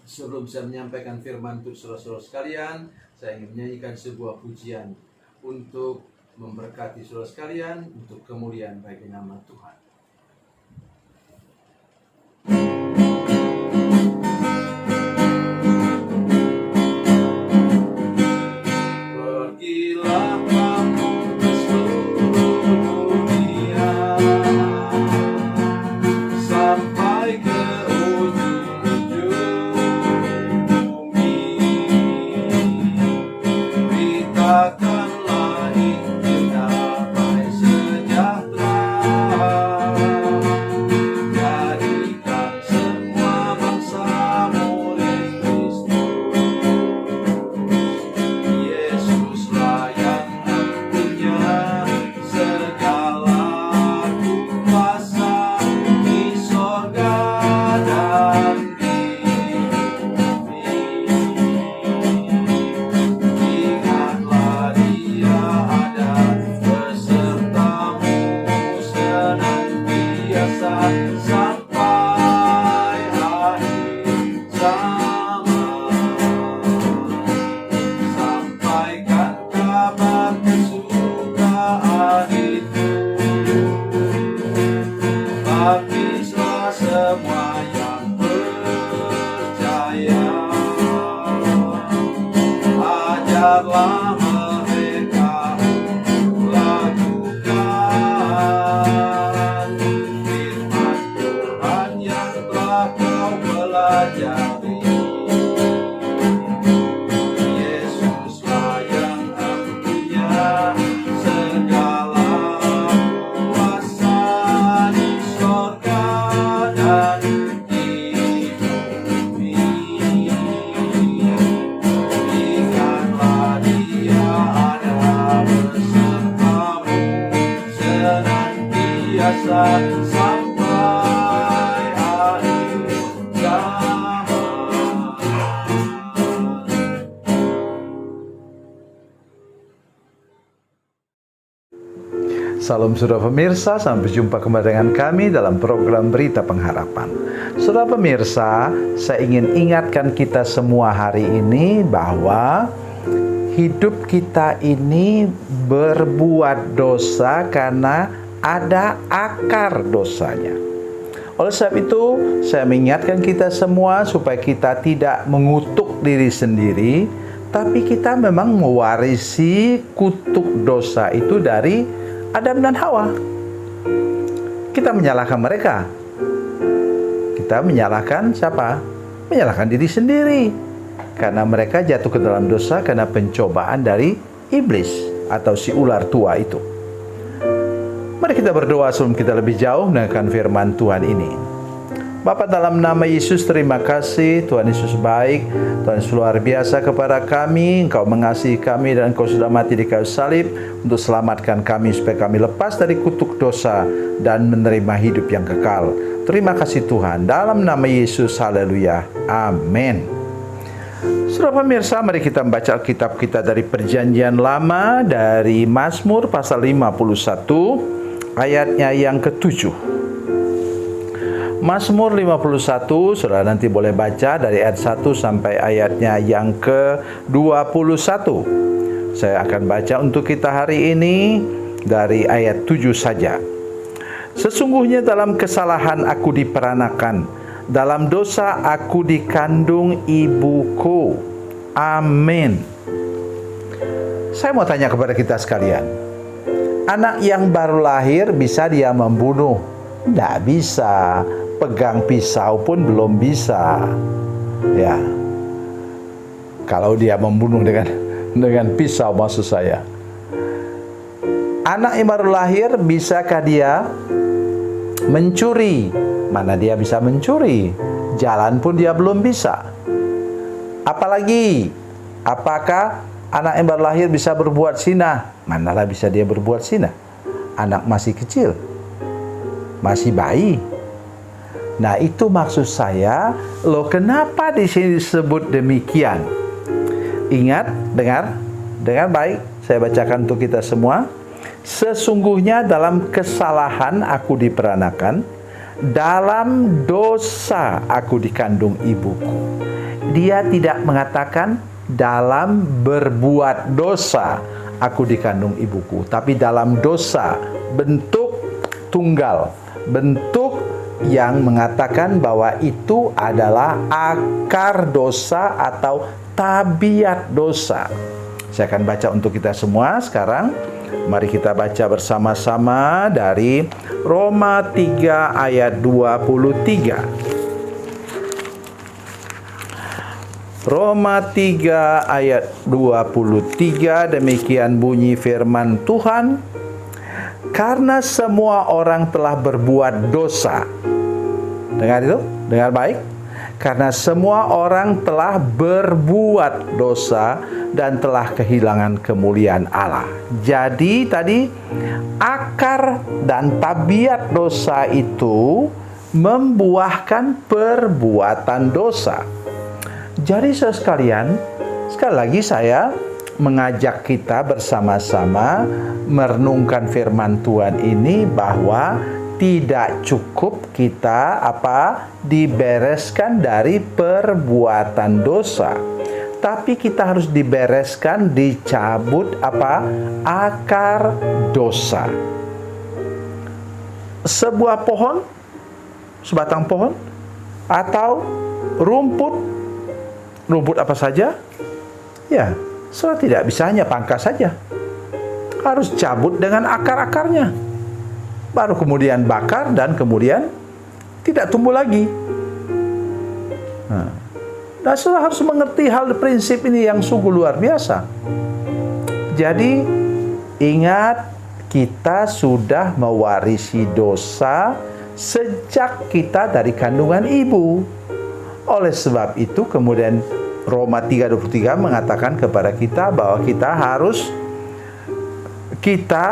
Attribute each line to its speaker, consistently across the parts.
Speaker 1: Sebelum saya menyampaikan firman untuk saudara-saudara sekalian, saya ingin menyanyikan sebuah pujian untuk memberkati saudara sekalian, untuk kemuliaan bagi nama Tuhan. Pergilah kamu ke seluruh dunia, sampai ke ujung bumi. Beritakanlah Injil damai sejahtera, jadikan semua bangsa murid Kristus. Yesuslah yang punya segala kuasa di sorga dan di bumi. Ingatlah Dia ada besertamu senantiasa sampai akhir zaman. Sampaikan kabar kesukaan itu, baptislah semua yang percaya. Ajarlah mereka untuk lakukan firman Tuhan yang telah kau pelajari. Yesuslah yang punya segala kuasa di sorga dan di bumi. Ingatlah Dia ada besertamu senantiasa sampai akhir zaman.
Speaker 2: Salam saudara pemirsa, sampai jumpa kembali dengan kami dalam program Berita Pengharapan. Saudara pemirsa, saya ingin ingatkan kita semua hari ini bahwa hidup kita ini berbuat dosa karena ada akar dosanya. Oleh sebab itu, saya mengingatkan kita semua supaya kita tidak mengutuk diri sendiri, tapi kita memang mewarisi kutuk dosa itu dari Adam dan Hawa. Kita menyalahkan mereka. Kita menyalahkan siapa? Menyalahkan diri sendiri. Karena mereka jatuh ke dalam dosa karena pencobaan dari iblis atau si ular tua itu. Mari kita berdoa sebelum kita lebih jauh mendengarkan firman Tuhan ini. Bapa, dalam nama Yesus, terima kasih. Tuhan Yesus baik, Tuhan Yesus luar biasa kepada kami. Engkau mengasihi kami dan Engkau sudah mati di kayu salib untuk selamatkan kami supaya kami lepas dari kutuk dosa dan menerima hidup yang kekal. Terima kasih Tuhan, dalam nama Yesus, haleluya, amin. Saudara pemirsa, mari kita membaca Alkitab kita dari Perjanjian Lama, dari Mazmur pasal 51 ayatnya yang ke-7. Mazmur 51, saudara nanti boleh baca dari ayat 1 sampai ayatnya yang ke-21. Saya akan baca untuk kita hari ini dari ayat 7 saja. Sesungguhnya dalam kesalahan aku diperanakan, dalam dosa aku dikandung ibuku. Amin. Saya mau tanya kepada kita sekalian, anak yang baru lahir bisa dia membunuh? Tidak bisa. Pegang pisau pun belum bisa. Ya. Kalau dia membunuh dengan pisau, maksud saya. Anak yang baru lahir, bisakah dia mencuri? Mana dia bisa mencuri? Jalan pun dia belum bisa. Apalagi, apakah anak yang baru lahir bisa berbuat zina? Manalah bisa dia berbuat zina? Anak masih kecil, masih bayi. Nah, itu maksud saya, loh kenapa di sini disebut demikian? Ingat, dengar baik, saya bacakan untuk kita semua. Sesungguhnya dalam kesalahan aku diperanakan, dalam dosa aku dikandung ibuku. Dia tidak mengatakan dalam berbuat dosa aku dikandung ibuku, tapi dalam dosa, bentuk tunggal, bentuk yang mengatakan bahwa itu adalah akar dosa atau tabiat dosa. Saya akan baca untuk kita semua sekarang. Mari kita baca bersama-sama dari Roma 3 ayat 23. Roma 3 ayat 23, demikian bunyi firman Tuhan. Karena semua orang telah berbuat dosa. Dengar itu? Dengar baik. Karena semua orang telah berbuat dosa dan telah kehilangan kemuliaan Allah. Jadi tadi akar dan tabiat dosa itu membuahkan perbuatan dosa. Jadi saudara sekalian, sekali lagi saya mengajak kita bersama-sama merenungkan firman Tuhan ini bahwa tidak cukup kita dibereskan dari perbuatan dosa, tapi kita harus dibereskan, dicabut akar dosa. Sebuah pohon, sebatang pohon, atau rumput apa saja, ya, saudara tidak bisa hanya pangkas saja. Harus cabut dengan akar-akarnya. Baru kemudian bakar dan kemudian tidak tumbuh lagi. Nah, saudara harus mengerti hal prinsip ini yang sungguh luar biasa. Jadi, ingat kita sudah mewarisi dosa sejak kita dari kandungan ibu. Oleh sebab itu kemudian Roma 3:23 mengatakan kepada kita bahwa kita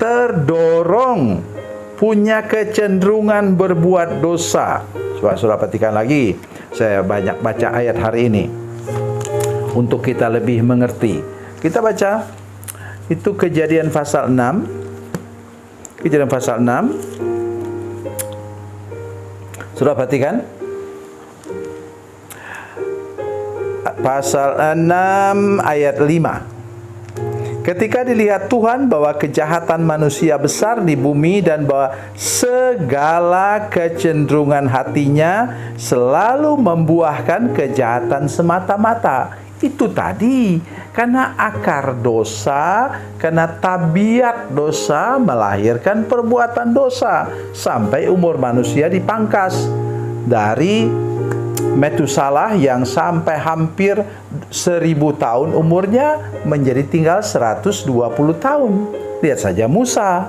Speaker 2: terdorong punya kecenderungan berbuat dosa. Coba saudara perhatikan lagi. Saya banyak baca ayat hari ini untuk kita lebih mengerti. Kita baca itu Kejadian pasal 6. Kejadian pasal 6. Saudara perhatikan. Pasal 6 ayat 5. Ketika dilihat Tuhan bahwa kejahatan manusia besar di bumi dan bahwa segala kecenderungan hatinya selalu membuahkan kejahatan semata-mata. Itu tadi, karena akar dosa, karena tabiat dosa melahirkan perbuatan dosa sampai umur manusia dipangkas dari Metusalah yang sampai hampir 1000 tahun umurnya menjadi tinggal 120 tahun. Lihat saja Musa.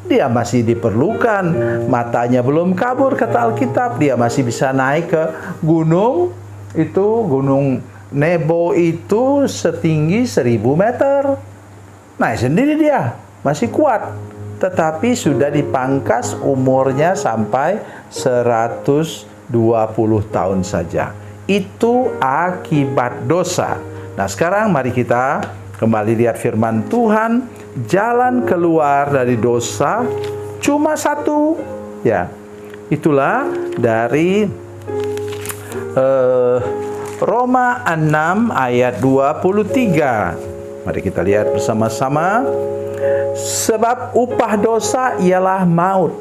Speaker 2: Dia masih diperlukan, matanya belum kabur kata Alkitab, dia masih bisa naik ke gunung, itu Gunung Nebo itu setinggi 1000 meter. Naik sendiri dia, masih kuat. Tetapi sudah dipangkas umurnya sampai 120 tahun saja. Itu akibat dosa. Nah, sekarang mari kita kembali lihat firman Tuhan. Jalan keluar dari dosa cuma satu, ya. Itulah dari Roma 6 ayat 23. Mari kita lihat bersama-sama. Sebab upah dosa ialah maut.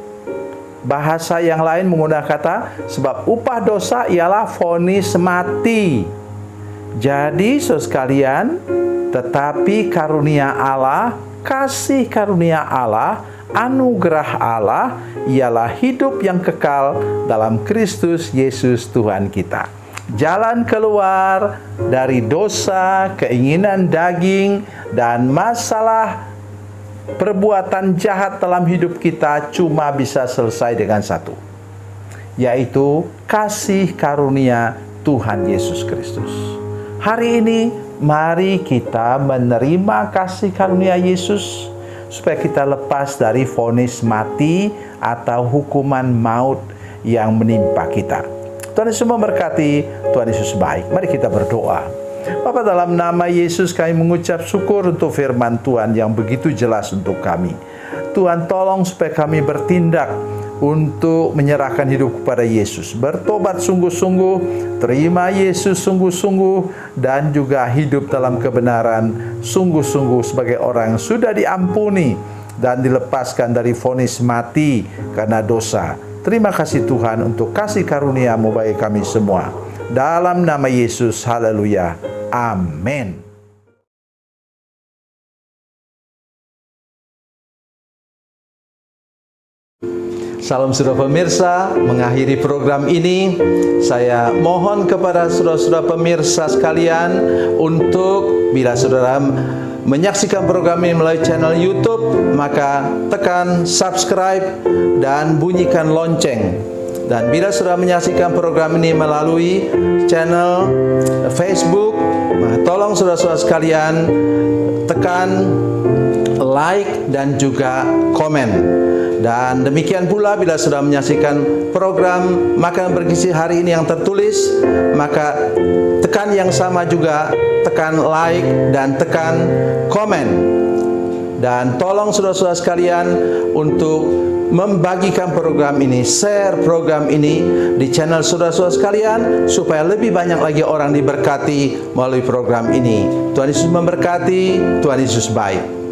Speaker 2: Bahasa yang lain menggunakan kata sebab upah dosa ialah vonis mati. Jadi saudara sekalian, tetapi karunia Allah, kasih karunia Allah, anugerah Allah ialah hidup yang kekal dalam Kristus Yesus Tuhan kita. Jalan keluar dari dosa, keinginan daging, dan masalah perbuatan jahat dalam hidup kita cuma bisa selesai dengan satu, yaitu kasih karunia Tuhan Yesus Kristus. Hari ini mari kita menerima kasih karunia Yesus supaya kita lepas dari vonis mati atau hukuman maut yang menimpa kita. Tuhan Yesus memberkati, Tuhan Yesus baik. Mari kita berdoa. Bapa, dalam nama Yesus kami mengucap syukur untuk firman Tuhan yang begitu jelas untuk kami. Tuhan, tolong supaya kami bertindak untuk menyerahkan hidup kepada Yesus, bertobat sungguh-sungguh, terima Yesus sungguh-sungguh, dan juga hidup dalam kebenaran sungguh-sungguh sebagai orang yang sudah diampuni dan dilepaskan dari vonis mati karena dosa. Terima kasih Tuhan untuk kasih karunia-Mu bagi kami semua. Dalam nama Yesus, haleluya. Amin. Salam saudara pemirsa, mengakhiri program ini, saya mohon kepada saudara-saudara pemirsa sekalian untuk bila saudara menyaksikan program ini melalui channel YouTube, maka tekan subscribe dan bunyikan lonceng. Dan bila saudara menyaksikan program ini melalui channel Facebook, maka tolong saudara-saudara sekalian tekan like dan juga komen. Dan demikian pula bila sudah menyaksikan program Makanan Bergizi hari ini yang tertulis, maka tekan yang sama juga, tekan like dan tekan komen. Dan tolong saudara-saudara sekalian untuk membagikan program ini, share program ini di channel saudara-saudara sekalian, supaya lebih banyak lagi orang diberkati melalui program ini. Tuhan Yesus memberkati, Tuhan Yesus baik.